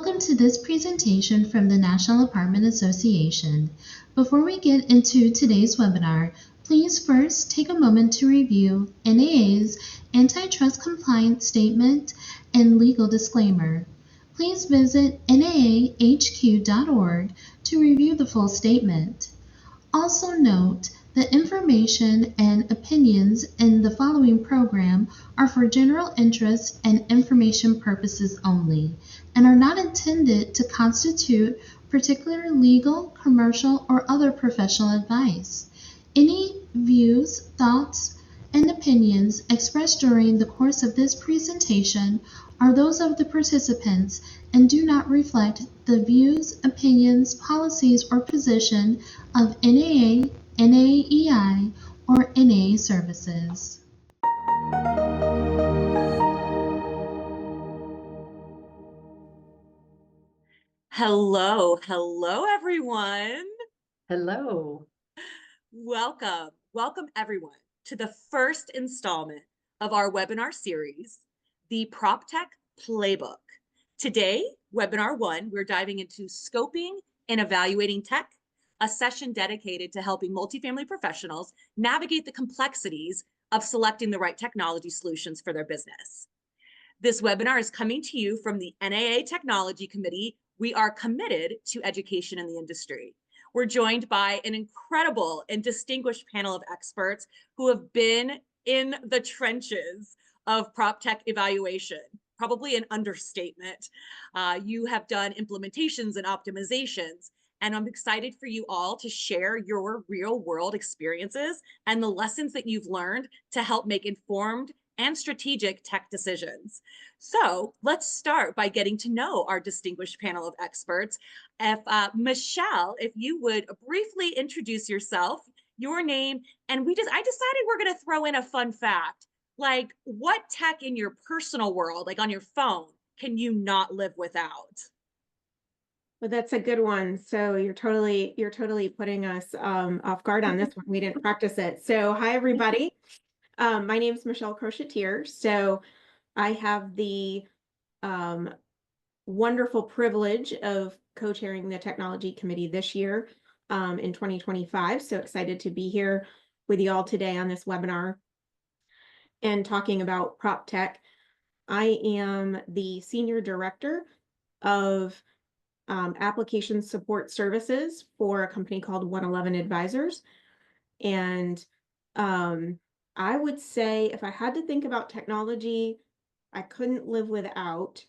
Welcome to this presentation from the National Apartment Association. Before we get into today's webinar, please first take a moment to review NAA's Antitrust Compliance Statement and Legal Disclaimer. Please visit naahq.org to review the full statement. Also note that information and opinions in the following program are for general interest and information purposes only, and are not intended to constitute particular legal, commercial, or other professional advice. Any views, thoughts, and opinions expressed during the course of this presentation are those of the participants and do not reflect the views, opinions, policies, or position of NAA, NAEI, or NAA Services. Hello everyone. Hello. Welcome everyone to the first installment of our webinar series, the PropTech Playbook. Today, webinar 1, we're diving into scoping and evaluating tech, a session dedicated to helping multifamily professionals navigate the complexities of selecting the right technology solutions for their business. This webinar is coming to you from the NAA Technology Committee. We are committed to education in the industry. We're joined by an incredible and distinguished panel of experts who have been in the trenches of PropTech evaluation, probably an understatement. You have done implementations and optimizations, and I'm excited for you all to share your real world experiences and the lessons that you've learned to help make informed and strategic tech decisions. So let's start by getting to know our distinguished panel of experts. If Michelle, if you would briefly introduce yourself, your name, and I decided we're going to throw in a fun fact, like what tech in your personal world, like on your phone, can you not live without? Well, that's a good one. So you're totally putting us off guard on this one. We didn't practice it. So hi everybody. My name is Michelle Crochetier. So I have the wonderful privilege of co-chairing the technology committee this year in 2025. So excited to be here with you all today on this webinar and talking about PropTech. I am the senior director of application support services for a company called 111 Advisors. And I would say if I had to think about technology I couldn't live without,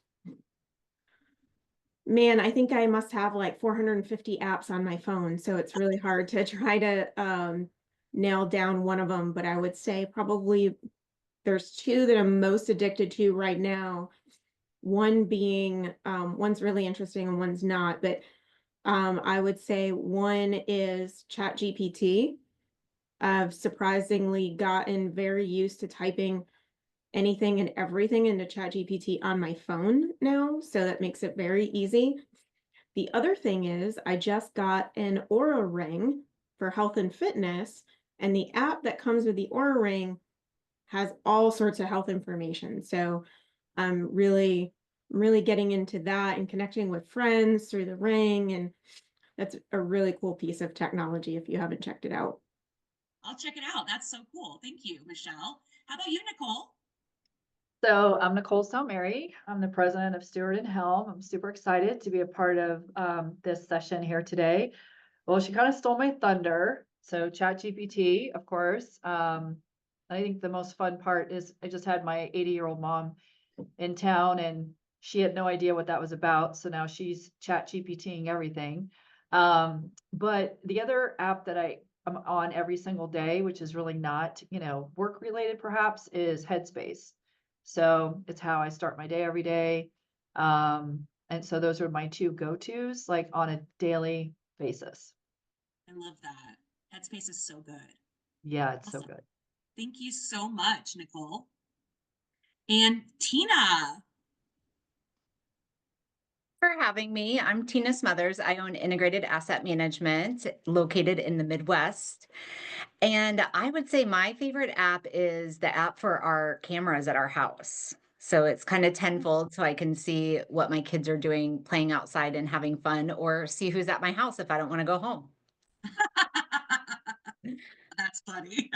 man, I think I must have like 450 apps on my phone. So it's really hard to try to nail down one of them. But I would say probably there's two that I'm most addicted to right now. One being, one's really interesting and one's not. But I would say one is ChatGPT. I've surprisingly gotten very used to typing anything and everything into ChatGPT on my phone now, so that makes it very easy. The other thing is I just got an Aura Ring for health and fitness, and the app that comes with the Aura Ring has all sorts of health information. So I'm really getting into that and connecting with friends through the Ring, and that's a really cool piece of technology if you haven't checked it out. I'll check it out. That's so cool. Thank you, Michelle. How about you, Nicole? So I'm Nicole Salmary. I'm the president of Stewart and Helm. I'm super excited to be a part of this session here today. Well, she kind of stole my thunder. So ChatGPT, of course. I think the most fun part is I just had my 80-year-old mom in town and she had no idea what that was about. So now she's ChatGPTing everything. But the other app that I'm on every single day, which is really not, work related perhaps, is Headspace. So it's how I start my day every day. And so those are my two go-tos, like on a daily basis. I love that. Headspace is so good. Yeah, it's awesome. So good. Thank you so much, Nicole. And Tina. For having me. I'm Tina Smothers. I own Integrated Asset Management located in the Midwest. And I would say my favorite app is the app for our cameras at our house. So it's kind of tenfold, so I can see what my kids are doing, playing outside and having fun, or see who's at my house if I don't want to go home. That's funny.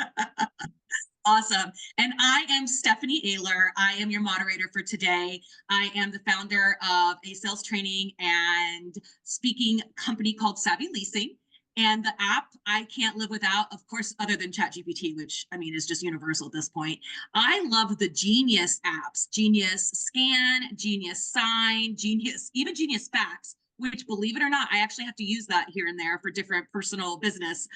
Awesome. And I am Stephanie Ayler. I am your moderator for today. I am the founder of a sales training and speaking company called Savvy Leasing. And the app I can't live without, of course, other than ChatGPT, which I mean is just universal at this point. I love the Genius apps, Genius Scan, Genius Sign, Genius, even Genius Fax, which, believe it or not, I actually have to use that here and there for different personal business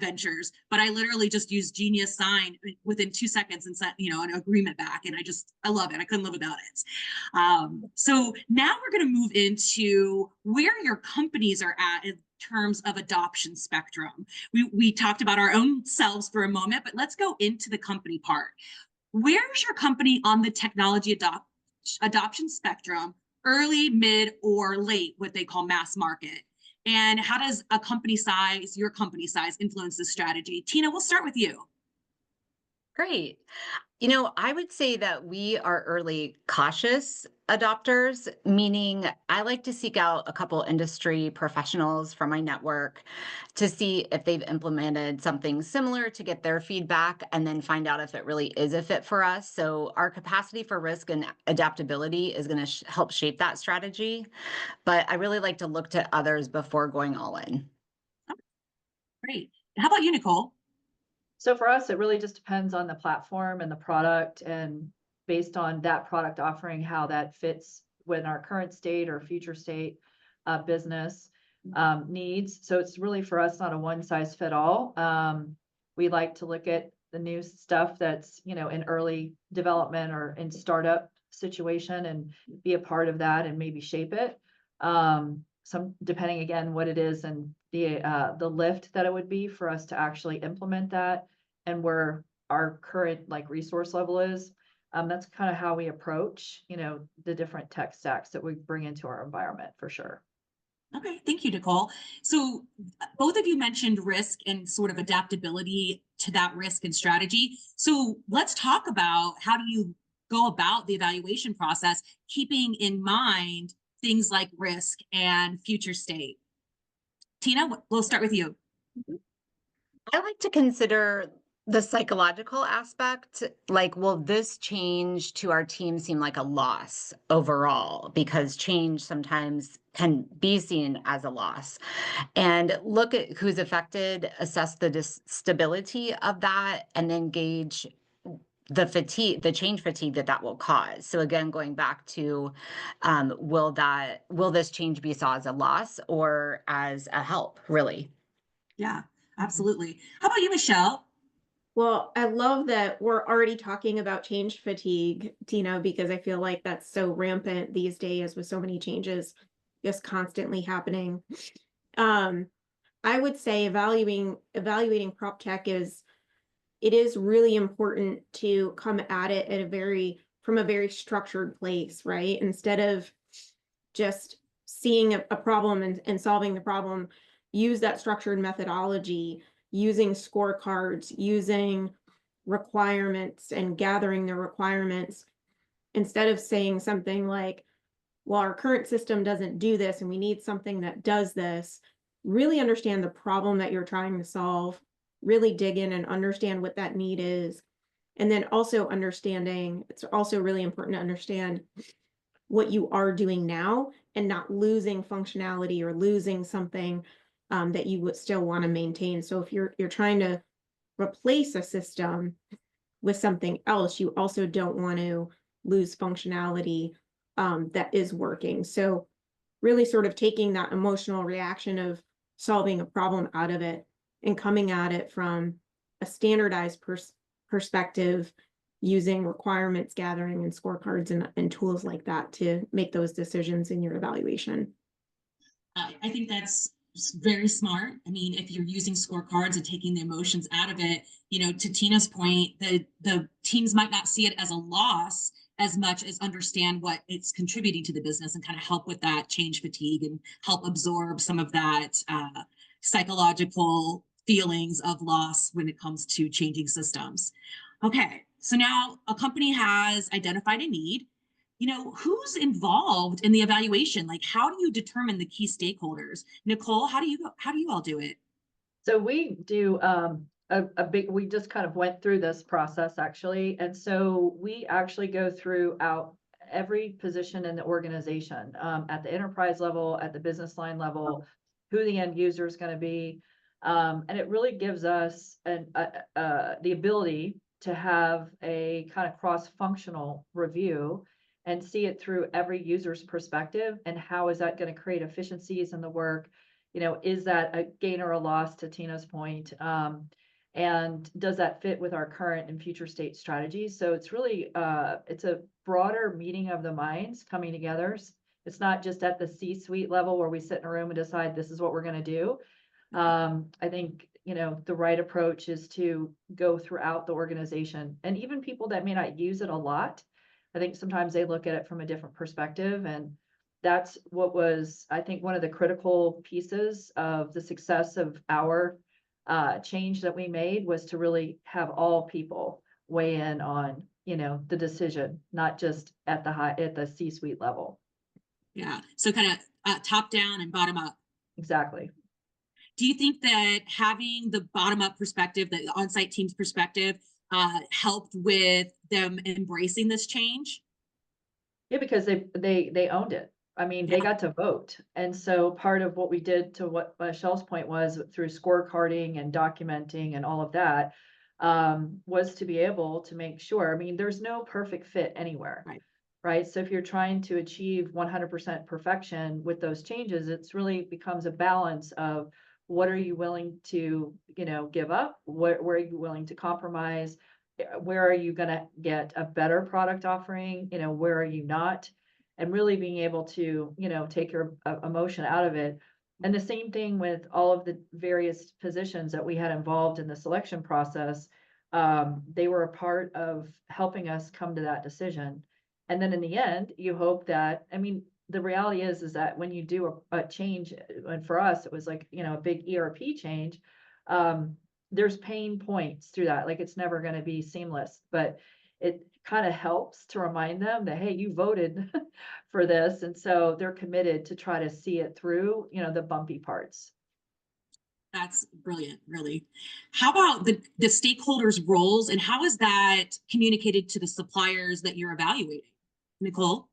ventures. But I literally just use Genius Sign within 2 seconds and sent, an agreement back. And I love it. I couldn't live without it. So now we're going to move into where your companies are at in terms of adoption spectrum. We talked about our own selves for a moment, but let's go into the company part. Where's your company on the technology adoption spectrum? Early, mid, or late, what they call mass market? And how does your company size influence this strategy? Tina, we'll start with you. Great. I would say that we are early cautious adopters, meaning I like to seek out a couple industry professionals from my network to see if they've implemented something similar to get their feedback and then find out if it really is a fit for us. So our capacity for risk and adaptability is going to help shape that strategy. But I really like to look to others before going all in. Great. How about you, Nicole? So for us, it really just depends on the platform and the product, and based on that product offering, how that fits with our current state or future state business needs. So it's really for us not a one size fit all. We like to look at the new stuff that's in early development or in startup situation and be a part of that and maybe shape it. Some depending again what it is and the lift that it would be for us to actually implement that and where our current resource level is. That's kind of how we approach the different tech stacks that we bring into our environment for sure. Okay, thank you, Nicole. So both of you mentioned risk and sort of adaptability to that risk and strategy. So let's talk about how do you go about the evaluation process, keeping in mind things like risk and future state. Tina, we'll start with you. I like to consider the psychological aspect, will this change to our team seem like a loss overall? Because change sometimes can be seen as a loss. And look at who's affected, assess the stability of that, and then gauge the change fatigue that will cause. So again, going back to, will this change be saw as a loss or as a help, really? Yeah, absolutely. How about you, Michelle? Well, I love that we're already talking about change fatigue, Tina, because I feel like that's so rampant these days with so many changes just constantly happening. I would say evaluating PropTech is really important to come at it from a very structured place, right? Instead of just seeing a problem and solving the problem, use that structured methodology, using scorecards, using requirements and gathering the requirements, instead of saying something like, well, our current system doesn't do this and we need something that does this. Really understand the problem that you're trying to solve, really dig in and understand what that need is. And then also it's also really important to understand what you are doing now and not losing functionality or losing something that you would still want to maintain. So if you're trying to replace a system with something else, you also don't want to lose functionality that is working. So really sort of taking that emotional reaction of solving a problem out of it and coming at it from a standardized perspective, using requirements gathering and scorecards and tools like that to make those decisions in your evaluation. I think that's very smart. I mean, if you're using scorecards and taking the emotions out of it, to Tina's point, the teams might not see it as a loss as much as understand what it's contributing to the business and kind of help with that change fatigue and help absorb some of that psychological feelings of loss when it comes to changing systems. Okay, so now a company has identified a need who's involved in the evaluation? Like, how do you determine the key stakeholders? Nicole, how do you all do it? So we do we just kind of went through this process actually. And so we actually go throughout every position in the organization, at the enterprise level, at the business line level, who the end user is going to be. And it really gives us the ability to have a kind of cross-functional review and see it through every user's perspective and how is that going to create efficiencies in the work. Is that a gain or a loss, to Tina's point? And does that fit with our current and future state strategies? So it's really, it's a broader meeting of the minds coming together. It's not just at the C-suite level where we sit in a room and decide this is what we're going to do. I think, the right approach is to go throughout the organization, and even people that may not use it a lot. I think sometimes they look at it from a different perspective, and that's what was, I think, one of the critical pieces of the success of our change that we made was to really have all people weigh in on, the decision, not just at the C-suite level. Yeah. So kind of top down and bottom up. Exactly. Do you think that having the bottom up perspective, the on-site team's perspective, helped with them embracing this change? Yeah, because they owned it. I mean, they got to vote. And so part of what we did, to what Michelle's point was, through scorecarding and documenting and all of that, was to be able to make sure, I mean, there's no perfect fit anywhere. Right. So if you're trying to achieve 100% perfection with those changes, it's really becomes a balance of what are you willing to, give up? Where are you willing to compromise? Where are you going to get a better product offering? Where are you not? And really being able to, take your emotion out of it. And the same thing with all of the various positions that we had involved in the selection process. They were a part of helping us come to that decision. And then in the end, you hope that, I mean, the reality is that when you do a change, and for us, it was like, a big ERP change, there's pain points through that. Like, it's never going to be seamless, but it kind of helps to remind them that, hey, you voted for this. And so they're committed to try to see it through, the bumpy parts. That's brilliant, really. How about the stakeholders' roles, and how is that communicated to the suppliers that you're evaluating? Nicole?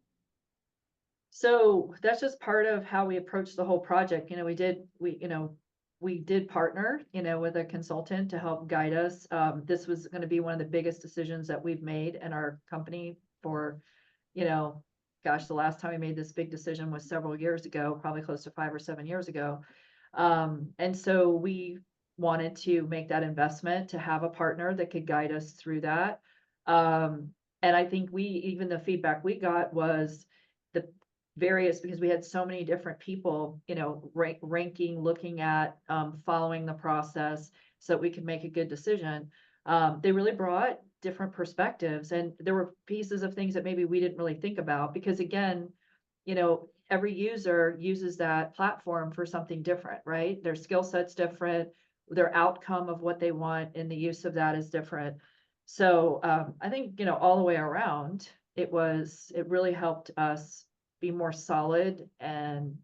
So that's just part of how we approached the whole project. We did partner, with a consultant to help guide us. This was going to be one of the biggest decisions that we've made in our company for, gosh, the last time we made this big decision was several years ago, probably close to 5 or 7 years ago. And so we wanted to make that investment to have a partner that could guide us through that. And I think even the feedback we got was the various, because we had so many different people, ranking, looking at, following the process so that we could make a good decision. They really brought different perspectives, and there were pieces of things that maybe we didn't really think about, because again, every user uses that platform for something different, right? Their skill set's different, their outcome of what they want in the use of that is different. So I think, all the way around, it really helped us be more solid and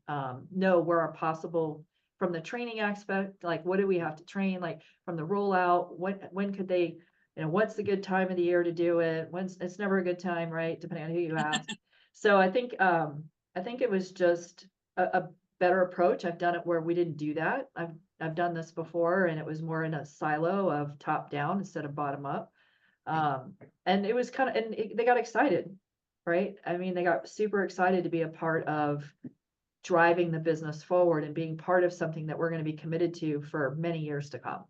know where are possible from the training aspect, like what do we have to train, like from the rollout, when could they, what's the good time of the year to do it? It's never a good time, right? Depending on who you ask. So I think it was just a better approach. I've done it where we didn't do that. I've done this before, and it was more in a silo of top down instead of bottom up. And it was they got excited, right? I mean, they got super excited to be a part of driving the business forward and being part of something that we're going to be committed to for many years to come.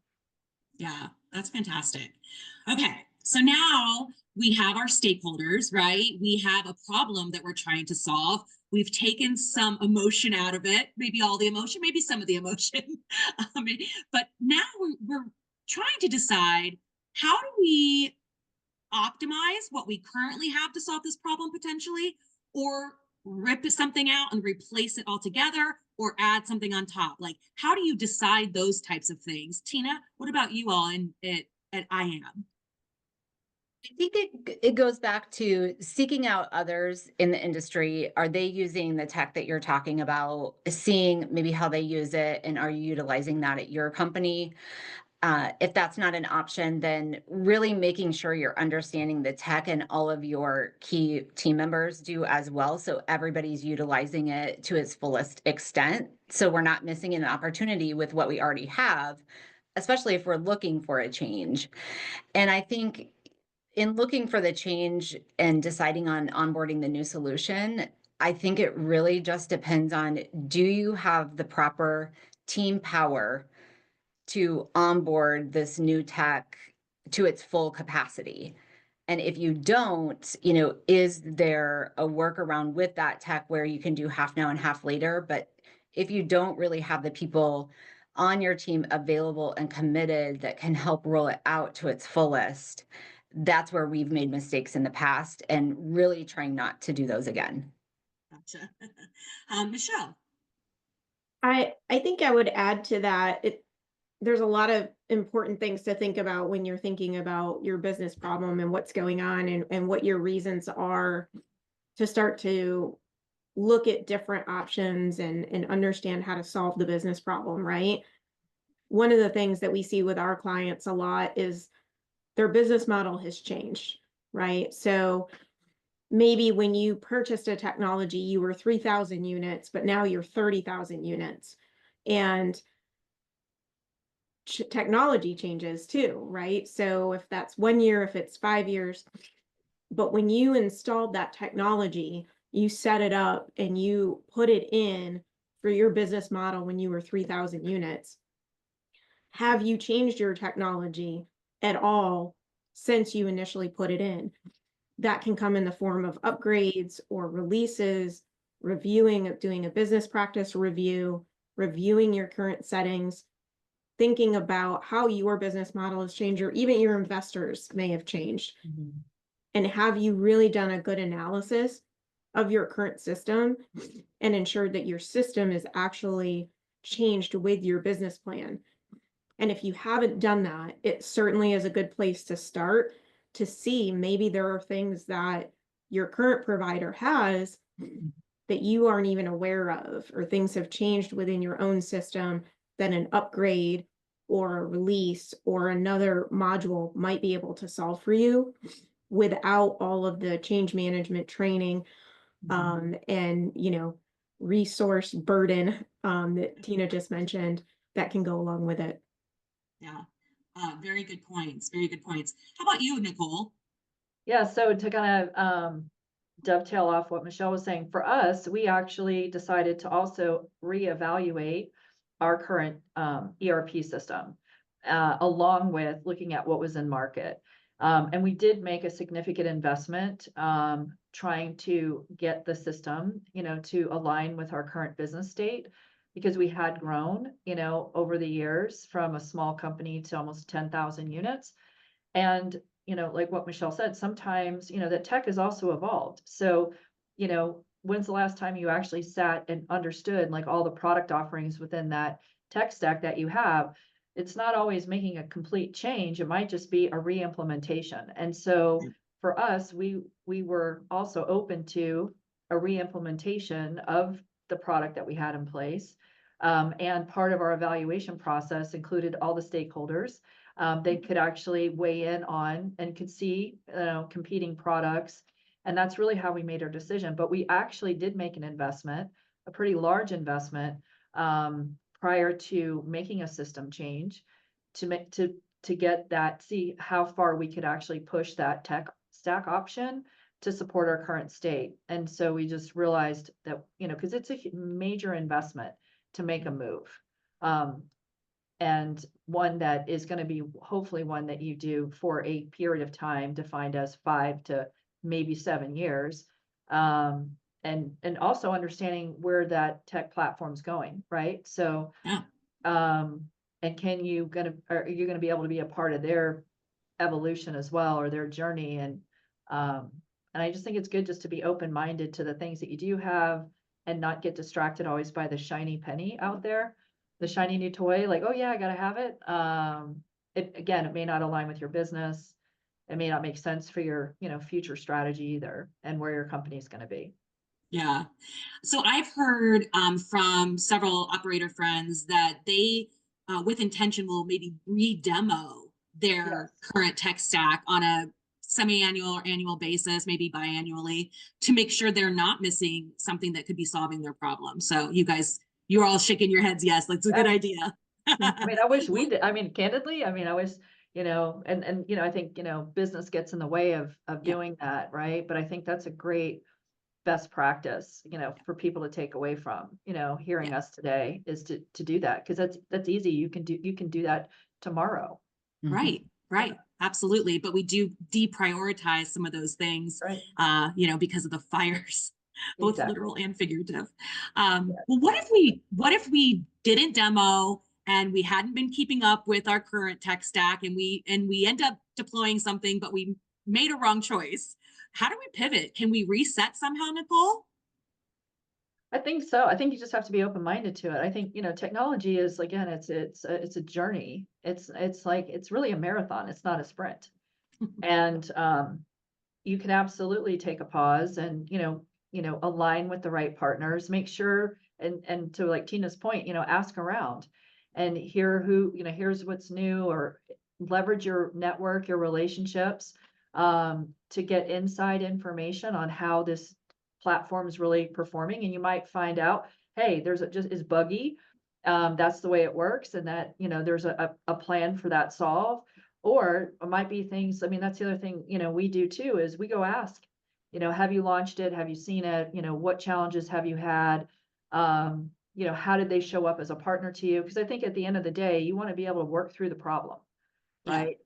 Yeah, that's fantastic. Okay, so now we have our stakeholders, right? We have a problem that we're trying to solve. We've taken some emotion out of it, maybe all the emotion, maybe some of the emotion. But now we're trying to decide, how do we optimize what we currently have to solve this problem potentially, or rip something out and replace it altogether, or add something on top? Like, how do you decide those types of things? Tina, what about you all at IAM? I think it goes back to seeking out others in the industry. Are they using the tech that you're talking about? Seeing maybe how they use it, and are you utilizing that at your company? If that's not an option, then really making sure you're understanding the tech and all of your key team members do as well. So everybody's utilizing it to its fullest extent. So we're not missing an opportunity with what we already have, especially if we're looking for a change. And I think in looking for the change and deciding on onboarding the new solution, I think it really just depends on, do you have the proper team power to onboard this new tech to its full capacity? And if you don't, is there a workaround with that tech where you can do half now and half later? But if you don't really have the people on your team available and committed that can help roll it out to its fullest, that's where we've made mistakes in the past, and really trying not to do those again. Gotcha. Michelle. I think I would add to that, there's a lot of important things to think about when you're thinking about your business problem and what's going on, and what your reasons are to start to look at different options and understand how to solve the business problem, right? One of the things that we see with our clients a lot is their business model has changed, right? So maybe when you purchased a technology, you were 3,000 units, but now you're 30,000 units. And technology changes too, right? So if that's 1 year, if it's 5 years, but when you installed that technology, you set it up and you put it in for your business model when you were 3,000 units. Have you changed your technology at all since you initially put it in? That can come in the form of upgrades or releases, doing a business practice review, reviewing your current settings, thinking about how your business model has changed, or even your investors may have changed. Mm-hmm. And have you really done a good analysis of your current system and ensured that your system is actually changed with your business plan? And if you haven't done that, it certainly is a good place to start to see maybe there are things that your current provider has that you aren't even aware of, or things have changed within your own system that an upgrade or a release or another module might be able to solve for you without all of the change management training and resource burden that Tina just mentioned that can go along with it. Yeah. Very good points. Very good points. How about you, Nicole? Yeah, so to kind of dovetail off what Michelle was saying, for us, we actually decided to also reevaluate our current ERP system, along with looking at what was in market. And we did make a significant investment trying to get the system, to align with our current business state, because we had grown, over the years from a small company to almost 10,000 units. And like what Michelle said, sometimes, the tech has also evolved. So, when's the last time you actually sat and understood like all the product offerings within that tech stack that you have? It's not always making a complete change. It might just be a re-implementation. And so for us, we were also open to a re-implementation of the product that we had in place. And part of our evaluation process included all the stakeholders. They could actually weigh in on and could see, competing products. And that's really how we made our decision. But we actually did make an investment, a pretty large investment, prior to making a system change to get that, see how far we could actually push that tech stack option to support our current state. And so we just realized that, because it's a major investment to make a move. And one that is going to be hopefully one that you do for a period of time defined as 5 to maybe 7 years. And also understanding where that tech platform's going, right? So, Yeah. And are you going to be able to be a part of their evolution as well, or their journey? And I just think it's good just to be open-minded to the things that you do have and not get distracted always by the shiny penny out there, the shiny new toy, like, oh yeah, I gotta have it. It may not align with your business. it may not make sense for your, future strategy either, and where your company's going to be. Yeah. So I've heard from several operator friends that they, with intention, will maybe re-demo their Yes. current tech stack on a semi-annual or annual basis, maybe biannually, to make sure they're not missing something that could be solving their problem. So you guys, you're all shaking your heads. Yes, that's a good idea. I mean, I wish we did. I mean, candidly, I wish, I think, business gets in the way of doing that, right? But I think that's a great best practice, for people to take away from, hearing us today, is to do that, because that's easy. You can do that tomorrow. Right, right. Absolutely. But we do deprioritize some of those things, Right. because of the fires, both Exactly. literal and figurative. Yeah. Well, what if we didn't demo and we hadn't been keeping up with our current tech stack, and we end up deploying something, but we made a wrong choice? How do we pivot? Can we reset somehow, Nicole? I think so. I think you just have to be open-minded to it. I think, technology is, again, it's a journey. It's like, it's really a marathon. It's not a sprint. And you can absolutely take a pause and, align with the right partners, make sure, and to like Tina's point, ask around and hear here's what's new, or leverage your network, your relationships, to get inside information on how this platform is really performing. And you might find out, hey, just is buggy. That's the way it works. And that, there's a plan for that solve. Or it might be things, I mean, that's the other thing, we do too, is we go ask, have you launched it? Have you seen it? What challenges have you had? How did they show up as a partner to you? Because I think at the end of the day, you want to be able to work through the problem, right?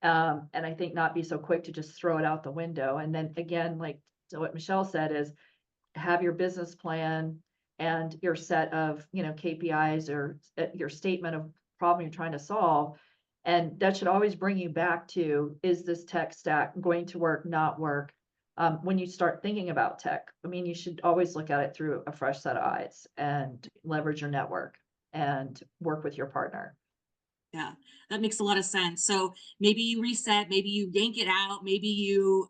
And I think not be so quick to just throw it out the window. And then again, like, so what Michelle said is, have your business plan and your set of, KPIs, or your statement of problem you're trying to solve. And that should always bring you back to, is this tech stack going to work, not work? When you start thinking about tech, I mean, you should always look at it through a fresh set of eyes and leverage your network and work with your partner. Yeah, that makes a lot of sense. So maybe you reset, maybe you yank it out, maybe you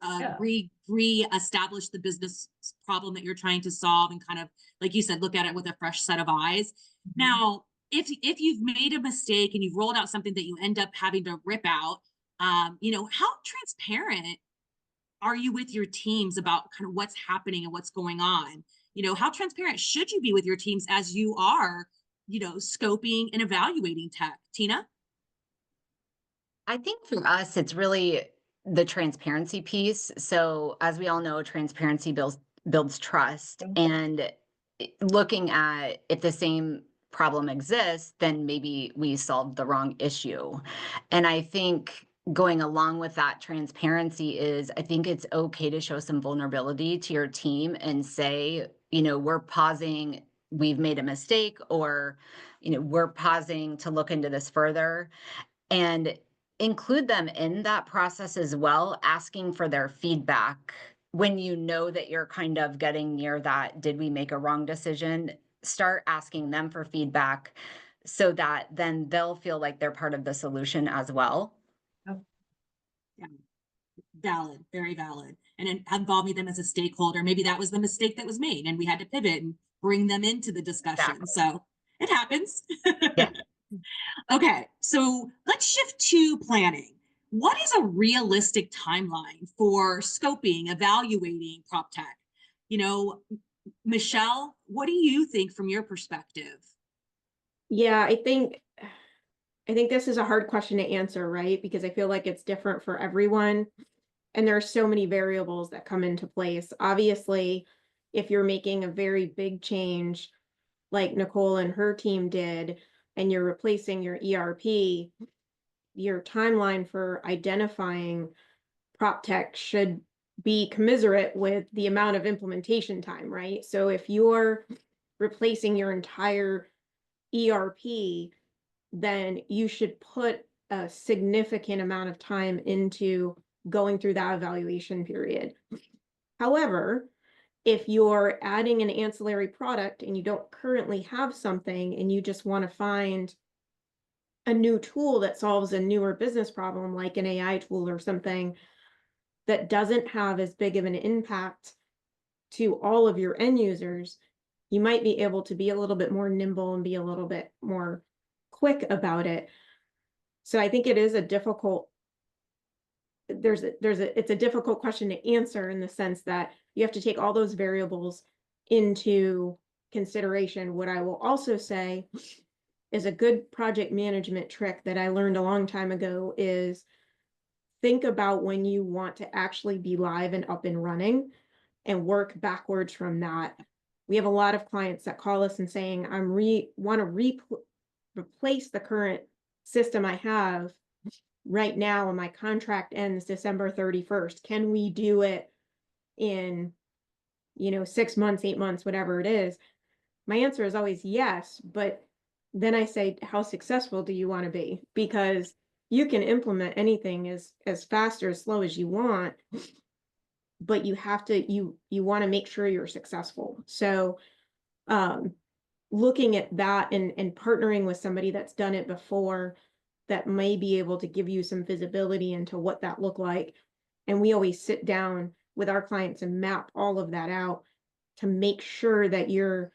re-establish the business problem that you're trying to solve, and kind of, like you said, look at it with a fresh set of eyes. Mm-hmm. Now, if you've made a mistake and you've rolled out something that you end up having to rip out, how transparent are you with your teams about kind of what's happening and what's going on? How transparent should you be with your teams as you are, scoping and evaluating tech? Tina? I think for us, it's really the transparency piece. So as we all know, transparency builds trust. And looking at, if the same problem exists, then maybe we solved the wrong issue. And I think going along with that transparency is, I think it's okay to show some vulnerability to your team and say, we're pausing, we've made a mistake, or, we're pausing to look into this further, and include them in that process as well, asking for their feedback. When you know that you're kind of getting near that, did we make a wrong decision? Start asking them for feedback, so that then they'll feel like they're part of the solution as well. Oh. Yeah. Valid, very valid. And involving them as a stakeholder. Maybe that was the mistake that was made and we had to pivot and bring them into the discussion. Exactly. So it happens. Yeah. Okay, so let's shift to planning. What is a realistic timeline for scoping, evaluating PropTech? Michelle, what do you think from your perspective? Yeah, I think this is a hard question to answer, right? Because I feel like it's different for everyone. And there are so many variables that come into place. Obviously, if you're making a very big change, like Nicole and her team did, and you're replacing your ERP, your timeline for identifying PropTech should be commensurate with the amount of implementation time, right? So if you're replacing your entire ERP, then you should put a significant amount of time into going through that evaluation period. However, if you're adding an ancillary product and you don't currently have something and you just want to find a new tool that solves a newer business problem, like an AI tool or something, that doesn't have as big of an impact to all of your end users, you might be able to be a little bit more nimble and be a little bit more quick about it. So I think it is a difficult, it's a difficult question to answer, in the sense that you have to take all those variables into consideration. What I will also say is a good project management trick that I learned a long time ago is think about when you want to actually be live and up and running, and work backwards from that. We have a lot of clients that call us and saying, want to replace the current system I have right now, and my contract ends December 31st. Can we do it in, 6 months, 8 months, whatever it is? My answer is always yes, but then I say, how successful do you want to be? Because you can implement anything as fast or as slow as you want, but you have to, you want to make sure you're successful. So looking at that and partnering with somebody that's done it before, that may be able to give you some visibility into what that looked like. And we always sit down with our clients and map all of that out to make sure that you're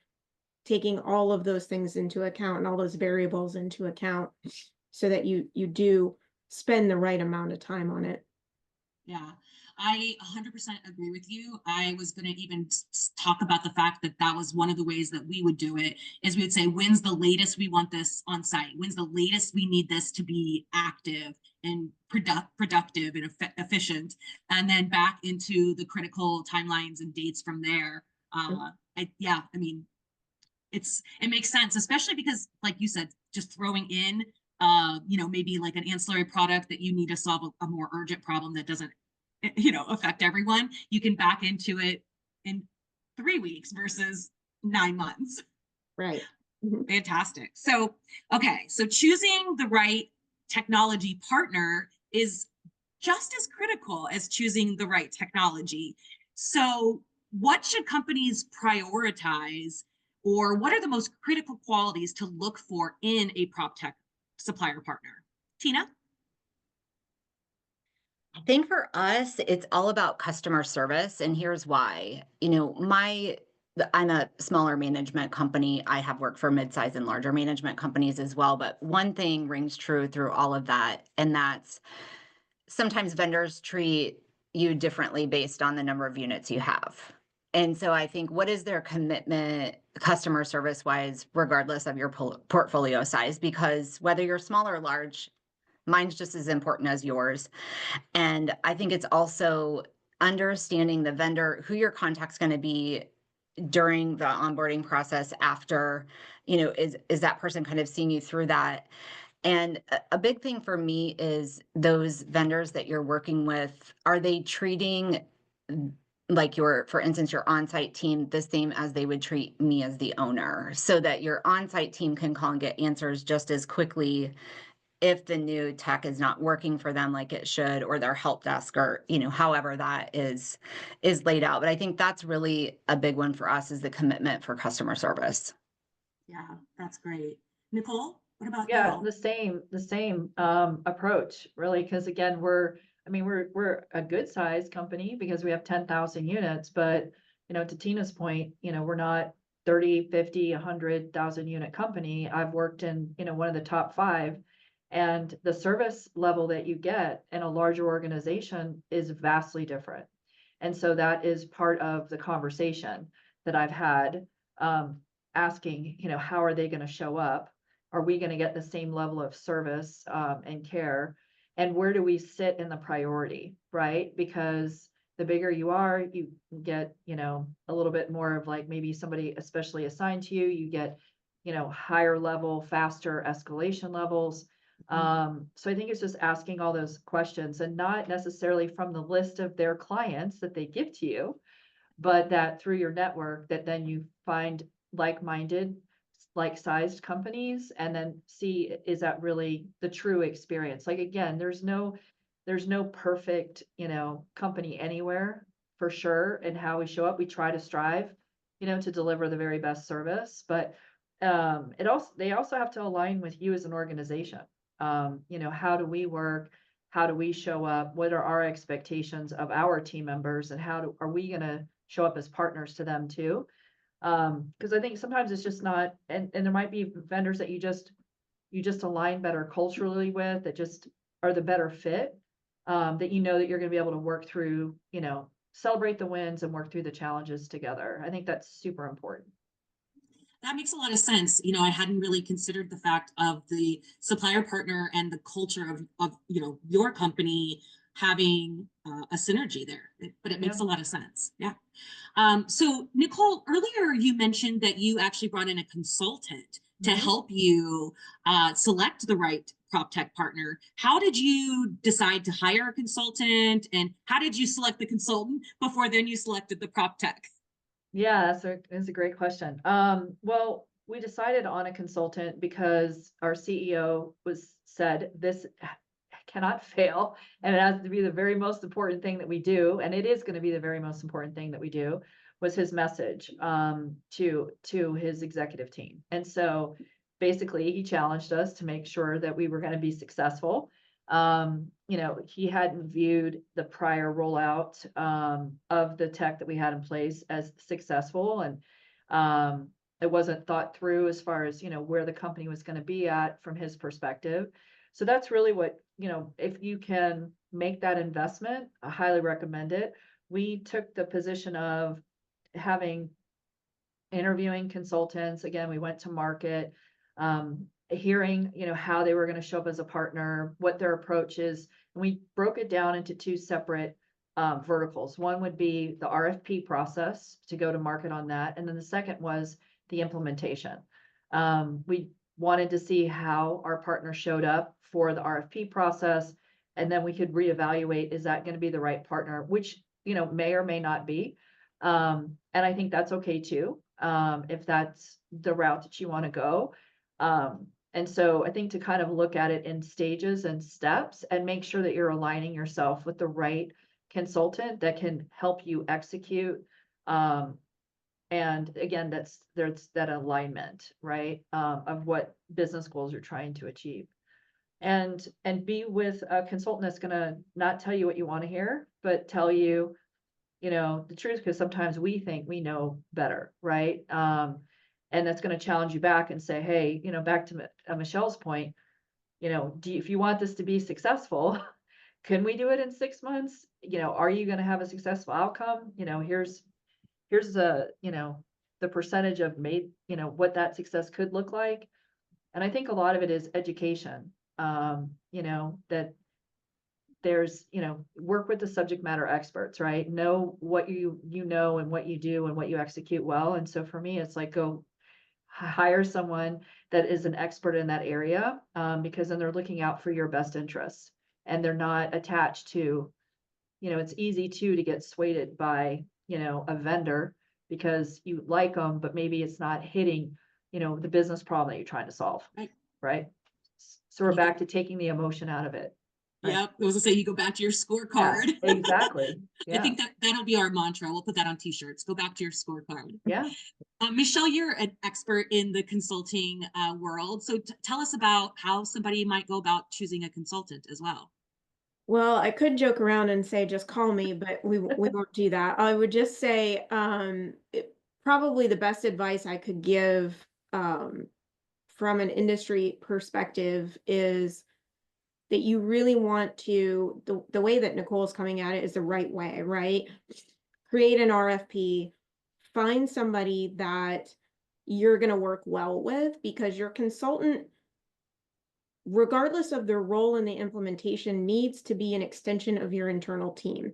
taking all of those things into account and all those variables into account, so that you do spend the right amount of time on it. Yeah, I 100% agree with you. I was going to even talk about the fact that that was one of the ways that we would do it, is we would say, when's the latest we want this on site? When's the latest we need this to be active and productive and efficient? And then back into the critical timelines and dates from there. I mean, it makes sense, especially because, like you said, just throwing in maybe like an ancillary product that you need to solve a more urgent problem that doesn't, affect everyone. You can back into it in 3 weeks versus 9 months. Right. Fantastic. So, okay. So choosing the right technology partner is just as critical as choosing the right technology. So what should companies prioritize, or what are the most critical qualities to look for in a PropTech supplier partner? Tina? I think for us, it's all about customer service, and here's why. I'm a smaller management company. I have worked for mid-size and larger management companies as well, but one thing rings true through all of that, and that's sometimes vendors treat you differently based on the number of units you have. And so I think, what is their commitment customer service wise, regardless of your portfolio size? Because whether you're small or large, mine's just as important as yours. And I think it's also understanding the vendor, who your contact's going to be during the onboarding process after, is that person kind of seeing you through that? And a big thing for me is those vendors that you're working with, are they treating like for instance, your on-site team the same as they would treat me as the owner, so that your on-site team can call and get answers just as quickly if the new tech is not working for them like it should, or their help desk, or, however that is laid out. But I think that's really a big one for us, is the commitment for customer service. Yeah, that's great. Nicole, what about Yeah, you? the same approach, really, because again, we're a good sized company because we have 10,000 units, but to Tina's point, we're not 30, 50, 100,000 unit company. I've worked in, one of the top 5, and the service level that you get in a larger organization is vastly different. And so that is part of the conversation that I've had, asking, how are they going to show up? Are we going to get the same level of service and care? And where do we sit in the priority, right? Because the bigger you are, you get, a little bit more of like maybe somebody especially assigned to you, you get, higher level, faster escalation levels. So I think it's just asking all those questions, and not necessarily from the list of their clients that they give to you, but that through your network, that then you find like-minded, like-sized companies, and then see, is that really the true experience? Like, again, there's no perfect, company anywhere, for sure. And how we show up, we try to strive, to deliver the very best service, but they also have to align with you as an organization. How do we work? how do we show up? What are our expectations of our team members, and are we going to show up as partners to them too? Because I think sometimes it's just not, and there might be vendors that you just align better culturally with, that just are the better fit, that you know that you're going to be able to work through, celebrate the wins and work through the challenges together. I think that's super important. That makes a lot of sense. I hadn't really considered the fact of the supplier partner and the culture of your company having a synergy there, but it makes a lot of sense. Yeah. So Nicole, earlier you mentioned that you actually brought in a consultant to help you select the right PropTech partner. How did you decide to hire a consultant, and how did you select the consultant before then you selected the PropTech? Yeah, that's a great question. Well, we decided on a consultant because our CEO said this cannot fail, and it has to be the very most important thing that we do, and it is going to be the very most important thing that we do, was his message to his executive team. And so basically he challenged us to make sure that we were going to be successful. He hadn't viewed the prior rollout of the tech that we had in place as successful, and it wasn't thought through as far as where the company was going to be at from his perspective. So that's really what, if you can make that investment, I highly recommend it. We took the position of interviewing consultants. Again, we went to market, hearing, how they were going to show up as a partner, what their approach is. And we broke it down into two separate verticals. One would be the RFP process to go to market on that. And then the second was the implementation. We wanted to see how our partner showed up for the RFP process. And then we could reevaluate, is that going to be the right partner, which, may or may not be. And I think that's okay too, if that's the route that you want to go. And so I think to kind of look at it in stages and steps and make sure that you're aligning yourself with the right consultant that can help you execute. And again, there's that alignment, right? Of what business goals you're trying to achieve. And be with a consultant that's going to not tell you what you want to hear, but tell you, the truth, because sometimes we think we know better, right? And that's going to challenge you back and say, hey, back to Michelle's point, if you want this to be successful, can we do it in 6 months? Are you going to have a successful outcome? Here's the, the percentage of what that success could look like. And I think a lot of it is education, that there's, work with the subject matter experts, right? Know what you know and what you do and what you execute well. And so for me, it's like, go hire someone that is an expert in that area, because then they're looking out for your best interests, and they're not attached to, it's easy to get swayed by, a vendor because you like them, but maybe it's not hitting, the business problem that you're trying to solve. Right. So we're back to taking the emotion out of it. Right? Yep. I was gonna say, you go back to your scorecard. Yeah, exactly. Yeah. I think that'll be our mantra. We'll put that on t-shirts. Go back to your scorecard. Yeah. Michelle, you're an expert in the consulting world. So tell us about how somebody might go about choosing a consultant as well. Well, I could joke around and say, just call me, but we won't do that. I would just say, probably the best advice I could give from an industry perspective is that you really want to, the way that Nicole's coming at it is the right way, right? Create an RFP, find somebody that you're going to work well with, because your consultant, regardless of their role in the implementation, needs to be an extension of your internal team.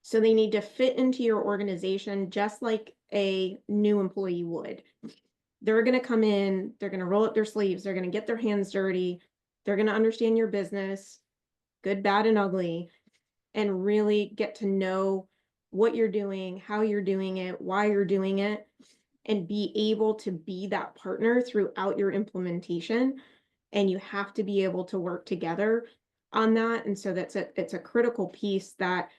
So they need to fit into your organization just like a new employee would. They're going to come in, they're going to roll up their sleeves, they're going to get their hands dirty, they're going to understand your business, good, bad, and ugly, and really get to know what you're doing, how you're doing it, why you're doing it, and be able to be that partner throughout your implementation. And you have to be able to work together on that. And so it's a critical piece that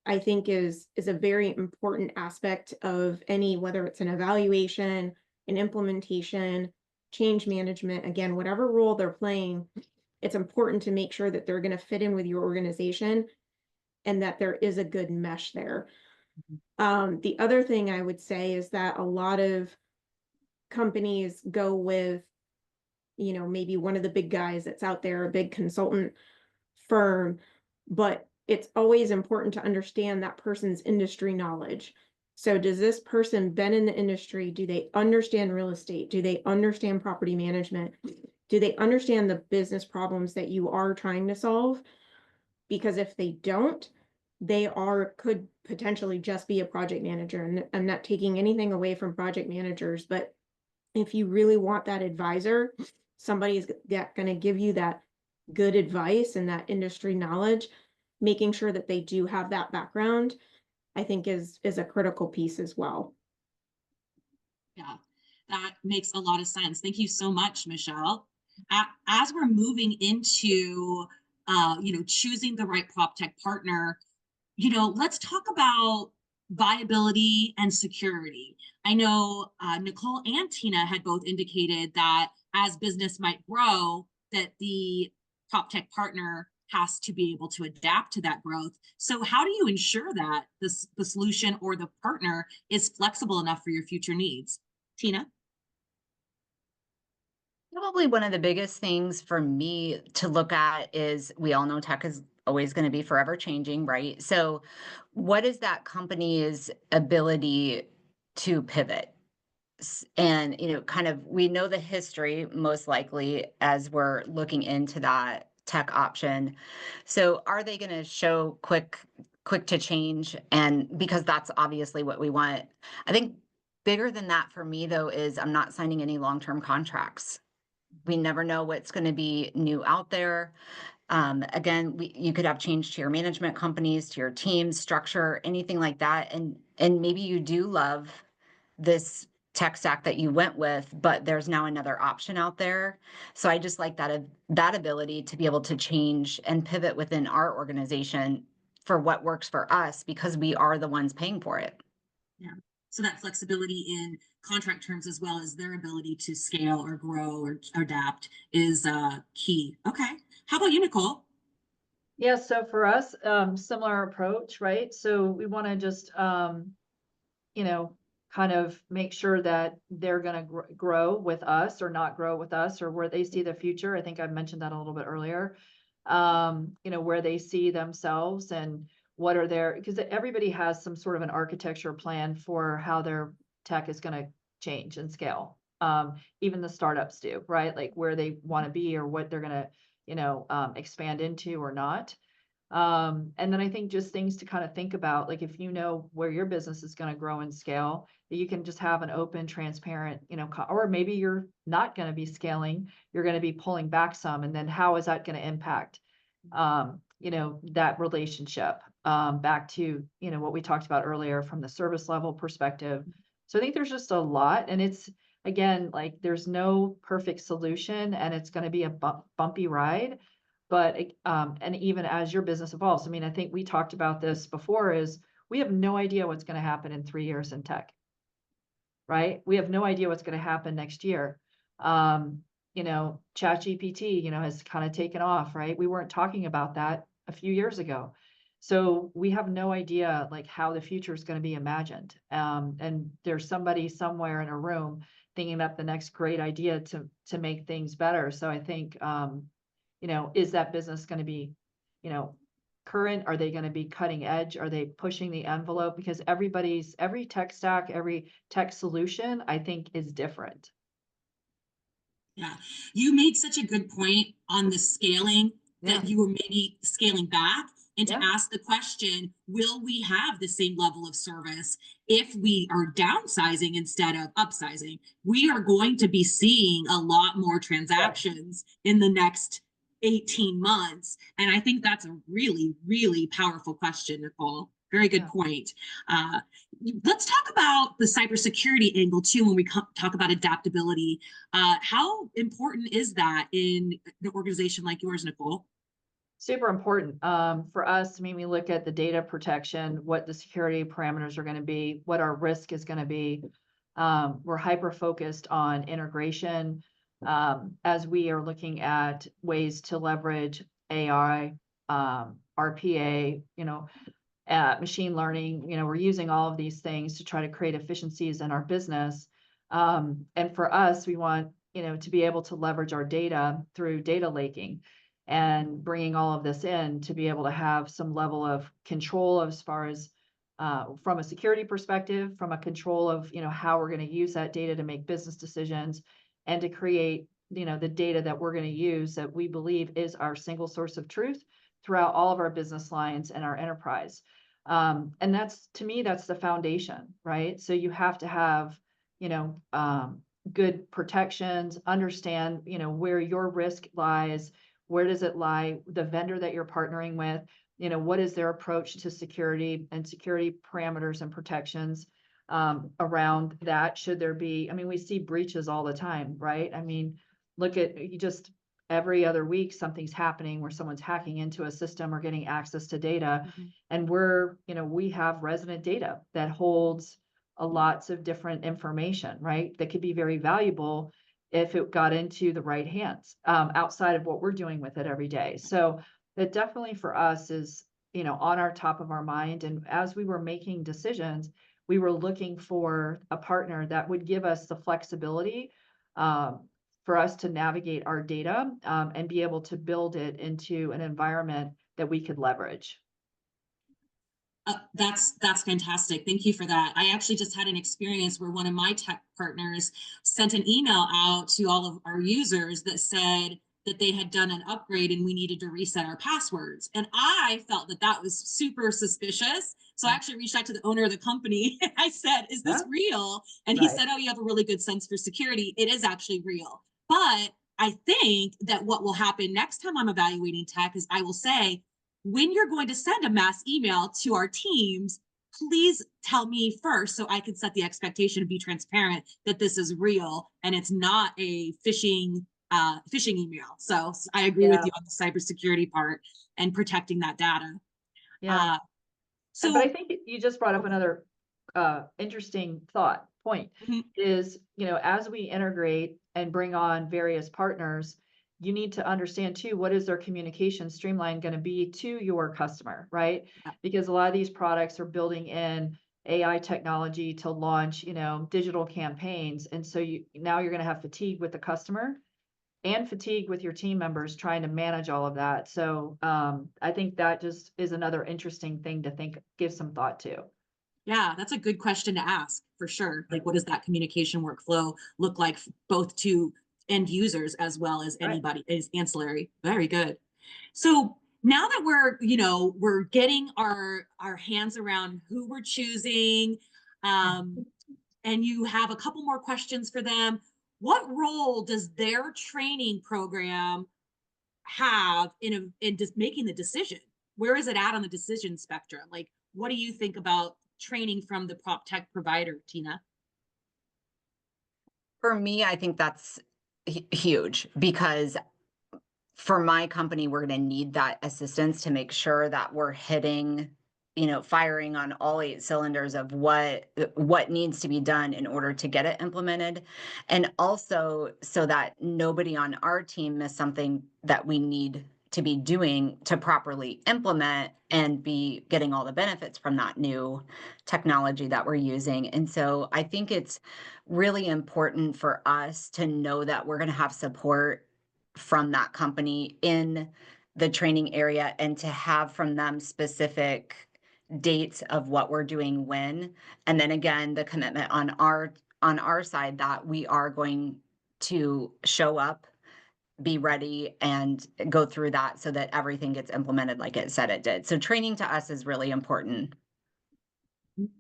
I think is a very important aspect of any, whether it's an evaluation, an implementation, change management, again, whatever role they're playing, it's important to make sure that they're going to fit in with your organization and that there is a good mesh there. The other thing I would say is that a lot of companies go with, maybe one of the big guys that's out there, a big consultant firm, but it's always important to understand that person's industry knowledge. So does this person been in the industry? Do they understand real estate? Do they understand property management? Do they understand the business problems that you are trying to solve? Because if they don't, could potentially just be a project manager. And I'm not taking anything away from project managers, but if you really want that advisor, somebody's going to give you that good advice and that industry knowledge, making sure that they do have that background, I think is a critical piece as well. Yeah, that makes a lot of sense. Thank you so much, Michelle. As we're moving into, choosing the right PropTech partner, let's talk about viability and security. I know Nicole and Tina had both indicated that as business might grow, that the PropTech partner has to be able to adapt to that growth. So how do you ensure that the solution or the partner is flexible enough for your future needs? Tina? Probably one of the biggest things for me to look at is, we all know tech is always going to be forever changing, right? So what is that company's ability to pivot? And, kind of, we know the history most likely as we're looking into that tech option. So are they going to show quick to change? And because that's obviously what we want. I think bigger than that for me, though, is I'm not signing any long-term contracts. We never know what's going to be new out there. Again, you could have change to your management companies, to your team structure, anything like that. And maybe you do love this tech stack that you went with, but there's now another option out there. So I just like that ability to be able to change and pivot within our organization for what works for us, because we are the ones paying for it. Yeah. So that flexibility in contract terms, as well as their ability to scale or grow or adapt, is key. Okay. How about you, Nicole? Yeah, so for us, similar approach, right? So we want to just, kind of make sure that they're going to grow with us or not grow with us, or where they see the future. I think I mentioned that a little bit earlier. Where they see themselves and what are their, because everybody has some sort of an architecture plan for how their tech is going to change and scale. Even the startups do, right? Like where they want to be or what they're going to, expand into or not. And then I think just things to kind of think about, like if you know where your business is going to grow and scale, you can just have an open, transparent, or maybe you're not going to be scaling, you're going to be pulling back some, and then how is that going to impact, that relationship, back to, what we talked about earlier from the service level perspective. So I think there's just a lot, and it's, again, like there's no perfect solution, and it's going to be a bumpy ride. But, and even as your business evolves, I mean, I think we talked about this before, is we have no idea what's going to happen in 3 years in tech, right? We have no idea what's going to happen next year. ChatGPT, has kind of taken off, right? We weren't talking about that a few years ago. So we have no idea like how the future is going to be imagined. And there's somebody somewhere in a room thinking up the next great idea to make things better. So I think, is that business going to be, current? Are they going to be cutting edge? Are they pushing the envelope? Because every tech stack, every tech solution, I think, is different. Yeah, you made such a good point on the scaling, that Yeah. you were maybe scaling back, and to Yeah. ask the question, will we have the same level of service if we are downsizing instead of upsizing? We are going to be seeing a lot more transactions in the next 18 months. And I think that's a really, really powerful question, Nicole. Very good Yeah. point. Let's talk about the cybersecurity angle too when we talk about adaptability. How important is that in an organization like yours, Nicole? Super important. For us, I mean, we look at the data protection, what the security parameters are going to be, what our risk is going to be. We're hyper focused on integration. as we are looking at ways to leverage AI, RPA, machine learning, we're using all of these things to try to create efficiencies in our business. And for us, we want, to be able to leverage our data through data laking and bringing all of this in to be able to have some level of control as far as from a security perspective, from a control of, how we're going to use that data to make business decisions and to create, the data that we're going to use that we believe is our single source of truth throughout all of our business lines and our enterprise. And that's, to me, that's the foundation, right? So you have to have, good protections, understand, where your risk lies, where does it lie, the vendor that you're partnering with, what is their approach to security and security parameters and protections around that. Should there be, we see breaches all the time, right? Look at just every other week, something's happening where someone's hacking into a system or getting access to data. And we have resident data that holds lots of different information, right? That could be very valuable if it got into the right hands, outside of what we're doing with it every day. So that definitely for us is, on our top of our mind. And as we were making decisions, we were looking for a partner that would give us the flexibility, for us to navigate our data, and be able to build it into an environment that we could leverage. That's fantastic. Thank you for that. I actually just had an experience where one of my tech partners sent an email out to all of our users that said that they had done an upgrade and we needed to reset our passwords. And I felt that that was super suspicious. So I actually reached out to the owner of the company and I said, is this real? And he said, oh, you have a really good sense for security. It is actually real. But I think that what will happen next time I'm evaluating tech is I will say, when you're going to send a mass email to our teams, please tell me first so I can set the expectation and be transparent that this is real and it's not a phishing email. So I agree with you on the cybersecurity part and protecting that data. But I think you just brought up another interesting point is, as we integrate and bring on various partners, you need to understand too, what is their communication streamline going to be to your customer, right? Because a lot of these products are building in AI technology to launch, digital campaigns. And so now you're going to have fatigue with the customer and fatigue with your team members trying to manage all of that. So I think that just is another interesting thing to give some thought to. Yeah, that's a good question to ask for sure. Like, what does that communication workflow look like both to end users as well as anybody is ancillary? Very good. So now that we're getting our hands around who we're choosing, and you have a couple more questions for them, what role does their training program have in just making the decision? Where is it at on the decision spectrum? Like, what do you think about training from the PropTech provider, Tina? For me, I think that's huge because for my company, we're going to need that assistance to make sure that we're hitting, firing on all 8 cylinders of what needs to be done in order to get it implemented. And also so that nobody on our team miss something that we need to be doing to properly implement and be getting all the benefits from that new technology that we're using. And so I think it's really important for us to know that we're going to have support from that company in the training area and to have from them specific dates of what we're doing when. And then again, the commitment on our side that we are going to show up, be ready, and go through that so that everything gets implemented like it said it did. So training to us is really important.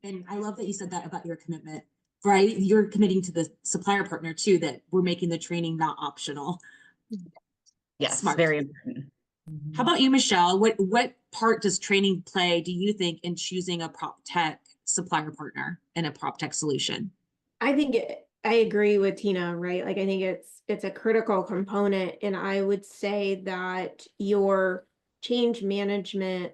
And I love that you said that about your commitment, right? You're committing to the supplier partner too, that we're making the training not optional. Yes, smart. Very important. How about you, Michelle? What part does training play, do you think, in choosing a PropTech supplier partner and a PropTech solution? I agree with Tina, right? Like, I think it's a critical component, and I would say that your change management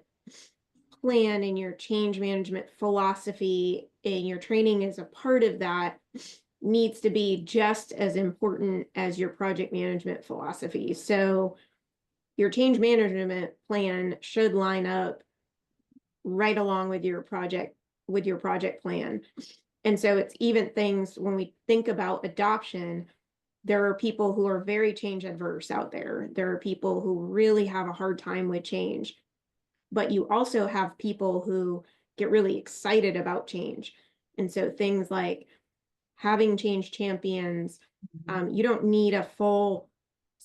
plan and your change management philosophy and your training is a part of that. needs to be just as important as your project management philosophy. So your change management plan should line up right along with your project plan. And so it's even things when we think about adoption, there are people who are very change adverse out there. There are people who really have a hard time with change. But you also have people who get really excited about change. And so things like having change champions, you don't need a full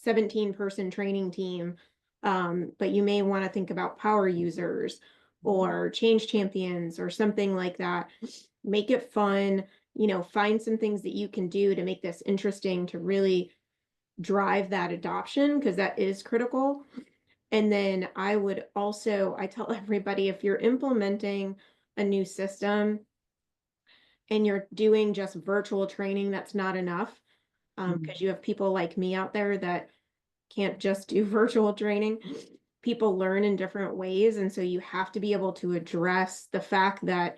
17-person training team, but you may want to think about power users or change champions or something like that. Make it fun, find some things that you can do to make this interesting to really drive that adoption, because that is critical. And then I tell everybody, if you're implementing a new system and you're doing just virtual training, that's not enough, because you have people like me out there that can't just do virtual training. People learn in different ways. And so you have to be able to address the fact that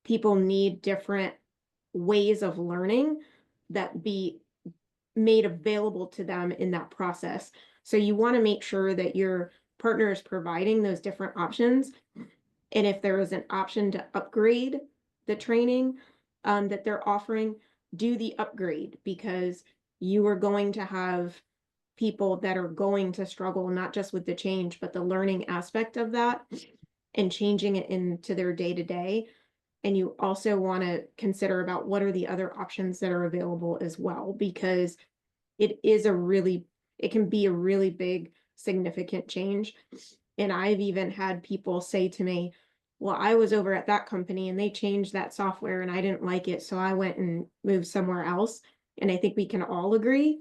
people need different ways of learning that be made available to them in that process. So you want to make sure that your partner is providing those different options. And if there is an option to upgrade the training that they're offering, do the upgrade, because you are going to have people that are going to struggle, not just with the change, but the learning aspect of that and changing it into their day-to-day. And you also want to consider about what are the other options that are available as well, because it can be a really big, significant change. And I've even had people say to me, well, I was over at that company and they changed that software and I didn't like it, so I went and moved somewhere else. And I think we can all agree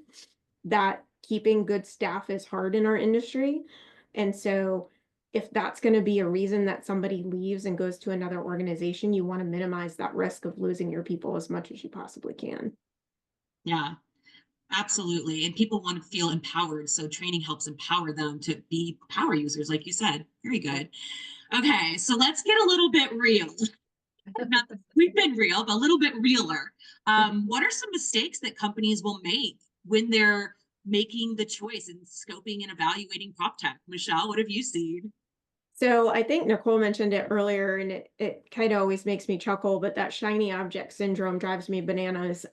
that keeping good staff is hard in our industry. And so if that's going to be a reason that somebody leaves and goes to another organization, you want to minimize that risk of losing your people as much as you possibly can. Yeah, absolutely. And people want to feel empowered. So training helps empower them to be power users, like you said. Very good. Okay, so let's get a little bit real. We've been real, but a little bit realer. What are some mistakes that companies will make when they're making the choice and scoping and evaluating PropTech? Michelle, what have you seen? So I think Nicole mentioned it earlier, and it kind of always makes me chuckle, but that shiny object syndrome drives me bananas.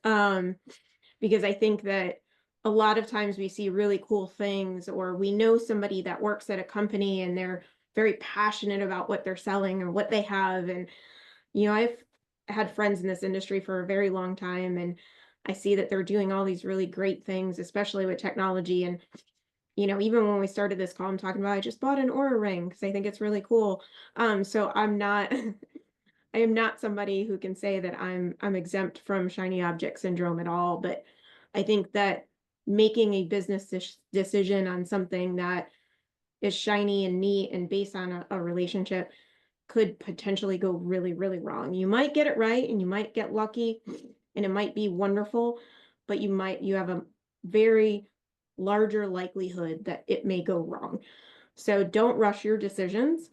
Because I think that a lot of times we see really cool things, or we know somebody that works at a company and they're very passionate about what they're selling and what they have. And, I've had friends in this industry for a very long time, and I see that they're doing all these really great things, especially with technology. And, even when we started this call, I'm talking about, I just bought an Aura ring because I think it's really cool. So I'm not, I am not somebody who can say that I'm exempt from shiny object syndrome at all, but I think that making a business decision on something that is shiny and neat and based on a relationship could potentially go really, really wrong. You might get it right and you might get lucky and it might be wonderful, but you have a very larger likelihood that it may go wrong. So don't rush your decisions.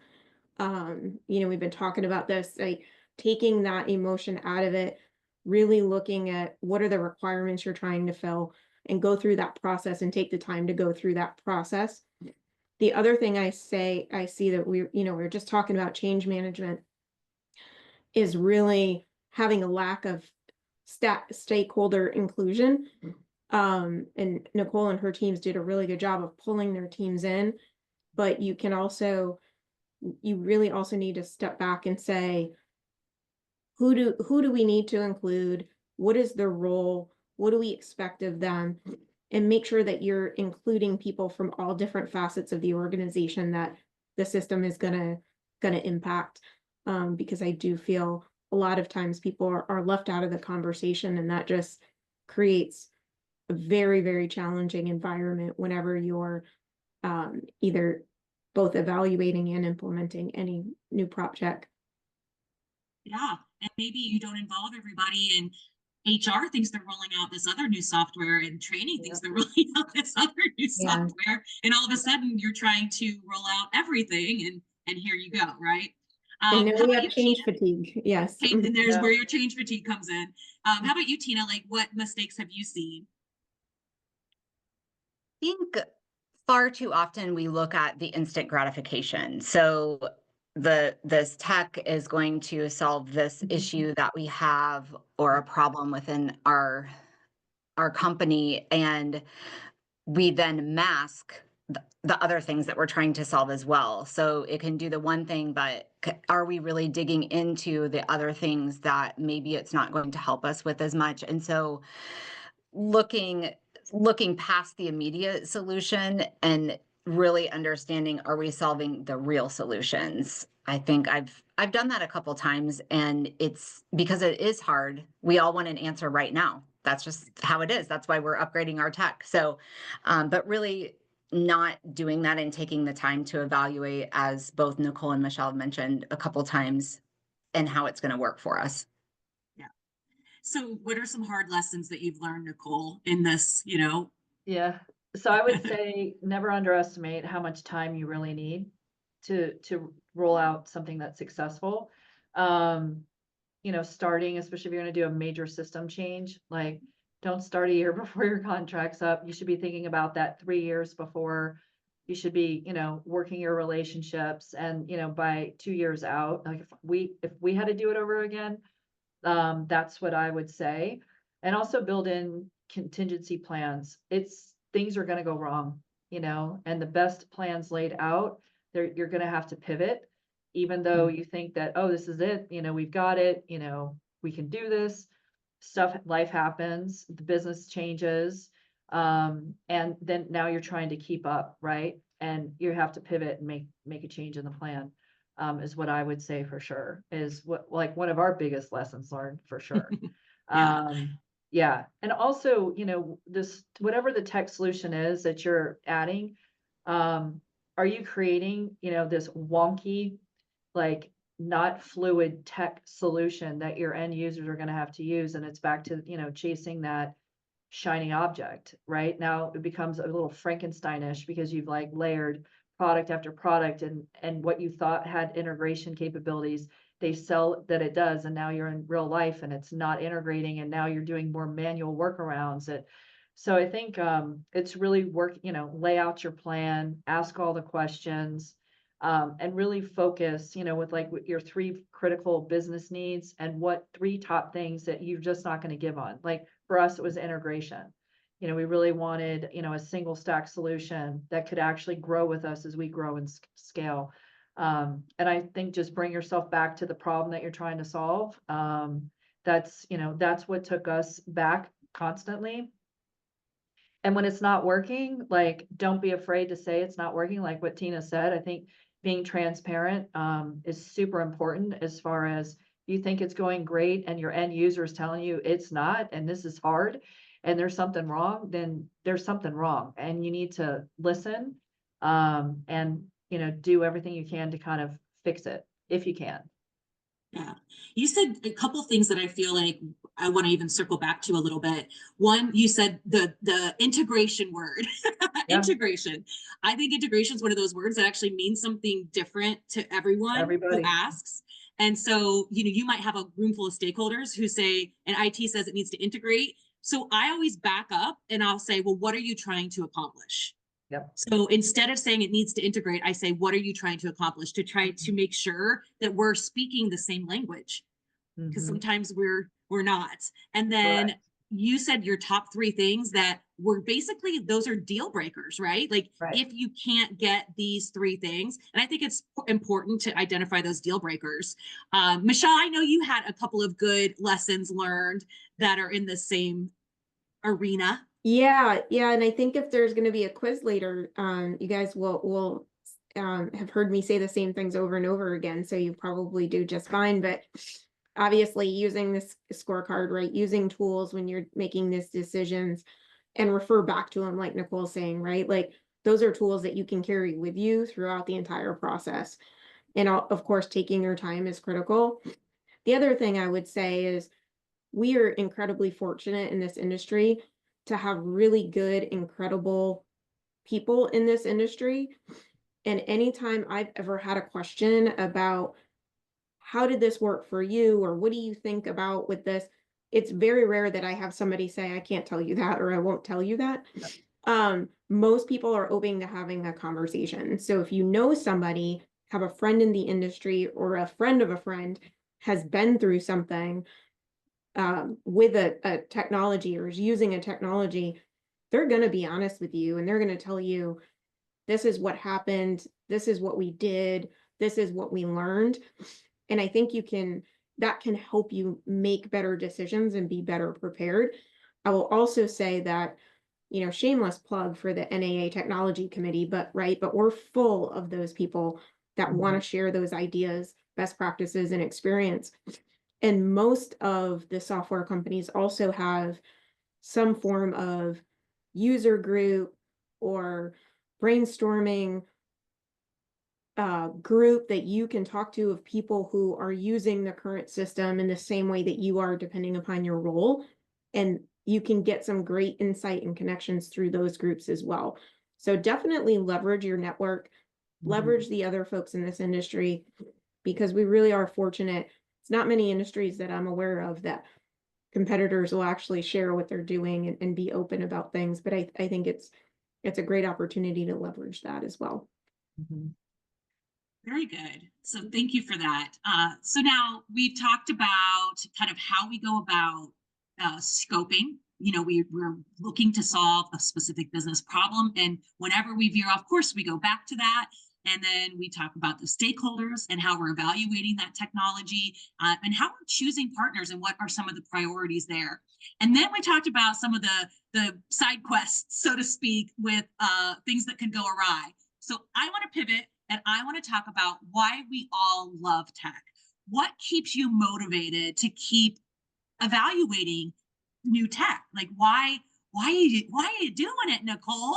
We've been talking about this, like taking that emotion out of it, really looking at what are the requirements you're trying to fill, and go through that process and take the time to go through that process. The other thing I see that we're just talking about change management is really having a lack of stakeholder inclusion. And Nicole and her teams did a really good job of pulling their teams in, but you really also need to step back and say, who do we need to include? What is their role? What do we expect of them? And make sure that you're including people from all different facets of the organization that the system is gonna impact. Because I do feel a lot of times people are left out of the conversation, and that just creates a very, very challenging environment whenever you're either both evaluating and implementing any new PropTech. Yeah, and maybe you don't involve everybody, and HR thinks they're rolling out this other new software, and training thinks they're rolling out this other new software, and all of a sudden you're trying to roll out everything, and here you go, right? And then How we about have you, change Tina? fatigue. Yes. Okay, and there's Yeah. where your change fatigue comes in. How about you, Tina? Like, what mistakes have you seen? I think far too often we look at the instant gratification. So this tech is going to solve this issue that we have or a problem within our company, and we then mask the other things that we're trying to solve as well. So it can do the one thing, but are we really digging into the other things that maybe it's not going to help us with as much? And so looking past the immediate solution and really understanding, are we solving the real solutions? I think I've done that a couple times, and it's because it is hard. We all want an answer right now. That's just how it is. That's why we're upgrading our tech. So, but really not doing that and taking the time to evaluate, as both Nicole and Michelle mentioned a couple times, and how it's going to work for us. So what are some hard lessons that you've learned, Nicole, in this, Yeah. So I would say never underestimate how much time you really need to roll out something that's successful. Starting, especially if you're going to do a major system change, like don't start a year before your contract's up. You should be thinking about that 3 years before. You should be, working your relationships, and, by 2 years out, like if we had to do it over again, that's what I would say. And also build in contingency plans. Things are gonna go wrong, and the best plans laid out, you're gonna have to pivot, even though you think that, oh, this is it, we've got it, we can do this. Life happens, the business changes, and then now you're trying to keep up, right? And you have to pivot and make a change in the plan. Is what I would say for sure, is like one of our biggest lessons learned for sure. Yeah. Yeah. And also, this, whatever the tech solution is that you're adding, are you creating, this wonky, like not fluid tech solution that your end users are going to have to use? And it's back to, chasing that shiny object, right? Now it becomes a little Frankensteinish because you've like layered product after product, and what you thought had integration capabilities, they sell that it does, and now you're in real life and it's not integrating, and now you're doing more manual workarounds. So I think it's really lay out your plan, ask all the questions, and really focus, with your 3 critical business needs, and what 3 top things that you're just not going to give on. Like for us, it was integration. We really wanted, a single stack solution that could actually grow with us as we grow and scale. And I think just bring yourself back to the problem that you're trying to solve. That's what took us back constantly. And when it's not working, like, don't be afraid to say it's not working. Like what Tina said, I think being transparent is super important, as far as you think it's going great and your end user is telling you it's not, and this is hard, and there's something wrong, then there's something wrong, and you need to listen, and, do everything you can to kind of fix it if you can. Yeah. You said a couple things that I feel like I want to even circle back to a little bit. One, you said the integration word. Yeah. Integration. I think integration is one of those words that actually means something different to everyone Everybody. who asks. And so, you might have a room full of stakeholders who say, and IT says it needs to integrate. So I always back up and I'll say, well, what are you trying to accomplish? Yep. So instead of saying it needs to integrate, I say, what are you trying to accomplish, to try to make sure that we're speaking the same language? Because sometimes we're not. And then Correct. you said your top 3 things that were basically, those are deal breakers, right? Like Right. if you can't get these 3 things, and I think it's important to identify those deal breakers. Michelle, I know you had a couple of good lessons learned that are in the same arena. Yeah, and I think if there's going to be a quiz later, you guys will have heard me say the same things over and over again, so you probably do just fine. But obviously, using this scorecard, right, using tools when you're making these decisions, and refer back to them, like Nicole's saying, right, like those are tools that you can carry with you throughout the entire process. And of course, taking your time is critical. The other thing I would say is we are incredibly fortunate in this industry to have really good, incredible people in this industry. And anytime I've ever had a question about how did this work for you? Or what do you think about with this? It's very rare that I have somebody say, I can't tell you that, or I won't tell you that. Most people are open to having a conversation. So if you know somebody, have a friend in the industry, or a friend of a friend has been through something with a technology, or is using a technology, they're going to be honest with you, and they're going to tell you, this is what happened, this is what we did, this is what we learned. And I think that can help you make better decisions and be better prepared. I will also say that, shameless plug for the NAA Technology Committee, but we're full of those people that want to share those ideas, best practices, and experience. And most of the software companies also have some form of user group or brainstorming group that you can talk to, of people who are using the current system in the same way that you are, depending upon your role. And you can get some great insight and connections through those groups as well. So definitely leverage your network, leverage the other folks in this industry, because we really are fortunate. It's not many industries that I'm aware of that competitors will actually share what they're doing and be open about things. But I think it's a great opportunity to leverage that as well. Very good. So thank you for that. So now we've talked about kind of how we go about scoping. We're looking to solve a specific business problem. And whenever we veer off course, we go back to that. And then we talk about the stakeholders and how we're evaluating that technology and how we're choosing partners and what are some of the priorities there. And then we talked about some of the side quests, so to speak, with things that could go awry. So I want to pivot and I want to talk about why we all love tech. What keeps you motivated to keep evaluating new tech? Like why are you doing it, Nicole?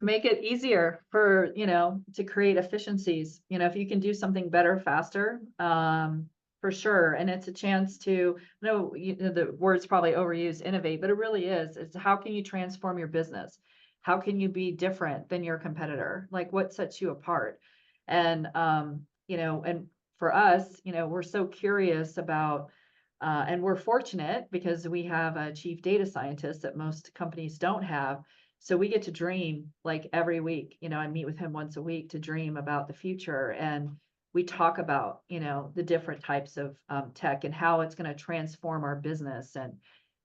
Make it easier for, to create efficiencies. If you can do something better, faster, for sure. And it's a chance to, the word's probably overused, innovate, but it really is. It's how can you transform your business? How can you be different than your competitor? Like what sets you apart? And, and for us, we're so curious about, and we're fortunate because we have a chief data scientist that most companies don't have. So we get to dream like every week. I meet with him once a week to dream about the future. And we talk about, the different types of tech and how it's going to transform our business. And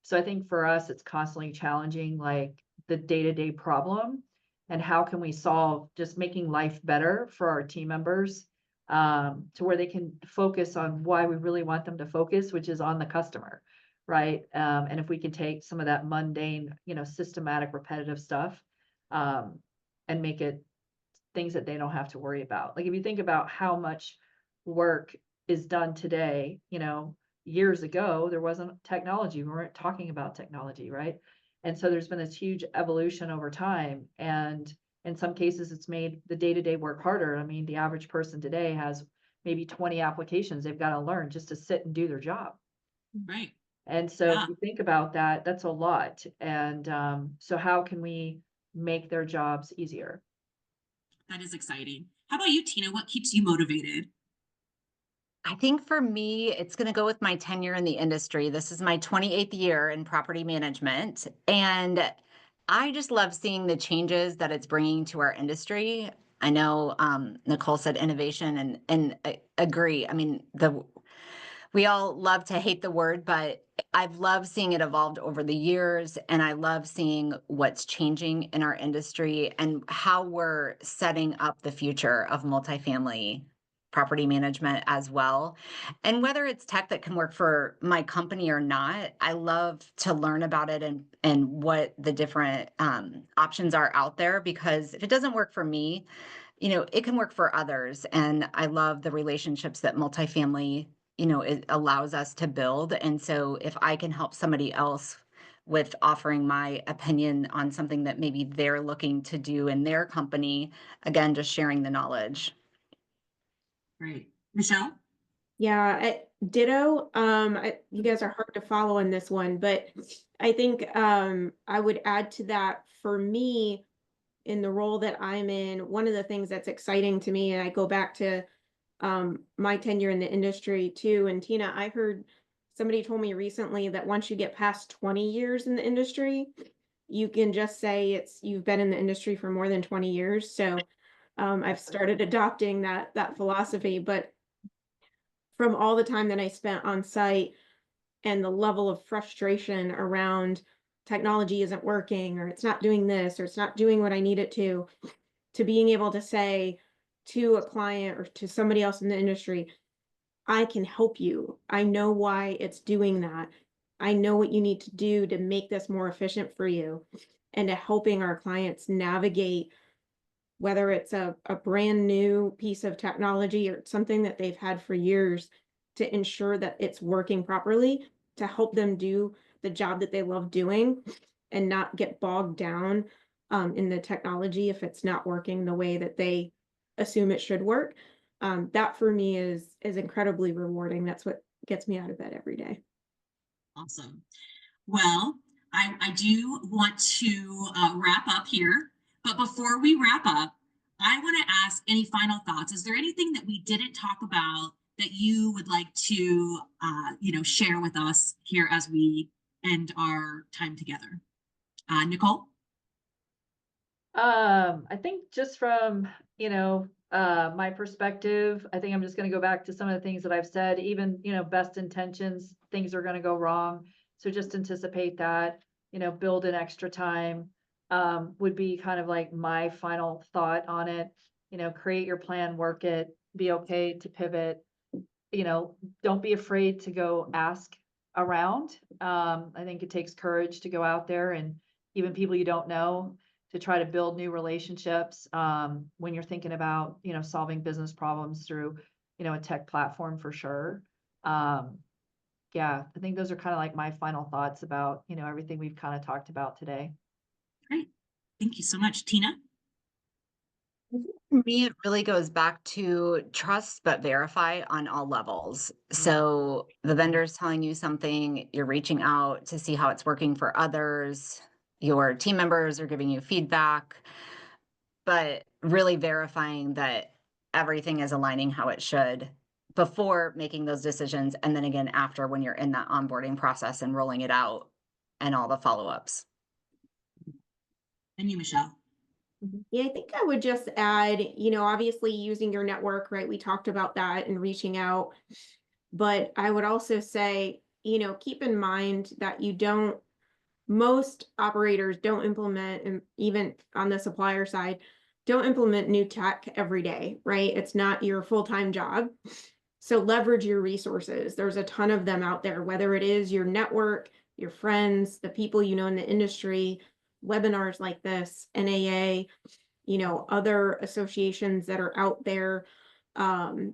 so I think for us, it's constantly challenging like the day-to-day problem and how can we solve just making life better for our team members to where they can focus on why we really want them to focus, which is on the customer. Right. And if we can take some of that mundane, systematic, repetitive stuff and make it things that they don't have to worry about. Like if you think about how much work is done today, years ago, there wasn't technology. We weren't talking about technology. Right. And so there's been this huge evolution over time. And in some cases, it's made the day-to-day work harder. I mean, the average person today has maybe 20 applications they've got to learn just to sit and do their job. Right. And so if you think about that, that's a lot. And so how can we make their jobs easier? That is exciting. How about you, Tina? What keeps you motivated? I think for me, it's going to go with my tenure in the industry. This is my 28th year in property management. And I just love seeing the changes that it's bringing to our industry. I know Nicole said innovation and I agree. I mean, we all love to hate the word, but I've loved seeing it evolved over the years. And I love seeing what's changing in our industry and how we're setting up the future of multifamily property management as well. And whether it's tech that can work for my company or not, I love to learn about it and what the different options are out there, because if it doesn't work for me, it can work for others. And I love the relationships that multifamily it allows us to build. And so if I can help somebody else with offering my opinion on something that maybe they're looking to do in their company, again, just sharing the knowledge. Great. Michelle? Yeah, ditto. You guys are hard to follow in this one, but I think I would add to that, for me, in the role that I'm in, one of the things that's exciting to me, and I go back to my tenure in the industry too. And Tina, I heard somebody told me recently that once you get past 20 years in the industry, you can just say you've been in the industry for more than 20 years. So I've started adopting that philosophy, but from all the time that I spent on site and the level of frustration around technology isn't working, or it's not doing this, or it's not doing what I need it to being able to say to a client or to somebody else in the industry, I can help you. I know why it's doing that. I know what you need to do to make this more efficient for you, and to helping our clients navigate whether it's a brand new piece of technology or something that they've had for years, to ensure that it's working properly, to help them do the job that they love doing and not get bogged down in the technology if it's not working the way that they assume it should work. That for me is incredibly rewarding. That's what gets me out of bed every day. Awesome. Well, I do want to wrap up here, but before we wrap up, I want to ask any final thoughts. Is there anything that we didn't talk about that you would like to, share with us here as we end our time together? Nicole? I think just from, my perspective, I think I'm just going to go back to some of the things that I've said. Even, best intentions, things are going to go wrong. So just anticipate that, build in extra time, would be kind of like my final thought on it. Create your plan, work it, be okay to pivot. Don't be afraid to go ask around. I think it takes courage to go out there, and even people you don't know, to try to build new relationships when you're thinking about, solving business problems through, a tech platform for sure. Yeah, I think those are kind of like my final thoughts about, everything we've kind of talked about today. Great. Thank you so much. Tina? For me, it really goes back to trust but verify on all levels. So the vendor's telling you something, you're reaching out to see how it's working for others, your team members are giving you feedback, but really verifying that everything is aligning how it should before making those decisions. And then again, after, when you're in that onboarding process and rolling it out and all the follow-ups. And you, Michelle? Yeah, I think I would just add, obviously using your network, right? We talked about that and reaching out. But I would also say, keep in mind that most operators don't implement, and even on the supplier side, don't implement new tech every day, right? It's not your full-time job. So leverage your resources. There's a ton of them out there, whether it is your network, your friends, the people you know in the industry, webinars like this, NAA, other associations that are out there.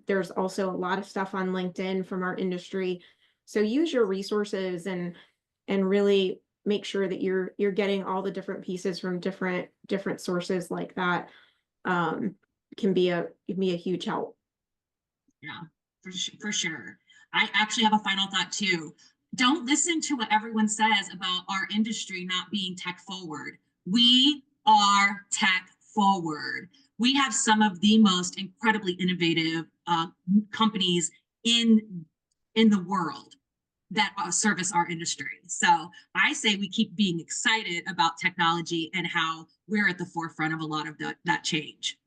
There's also a lot of stuff on LinkedIn from our industry. So use your resources and really make sure that you're getting all the different pieces from different sources like that. Can be a huge help. Yeah, for sure. I actually have a final thought too. Don't listen to what everyone says about our industry not being tech forward. We are tech forward. We have some of the most incredibly innovative companies in the world that service our industry. So I say we keep being excited about technology and how we're at the forefront of a lot of that change.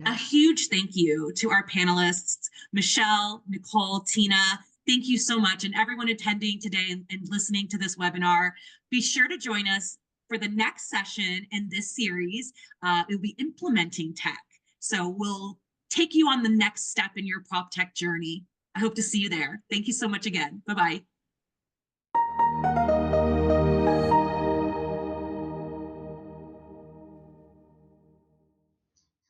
A huge thank you to our panelists, Michelle, Nicole, Tina. Thank you so much. And everyone attending today and listening to this webinar, be sure to join us for the next session in this series. It will be implementing tech. So we'll take you on the next step in your PropTech journey. I hope to see you there. Thank you so much again. Bye-bye.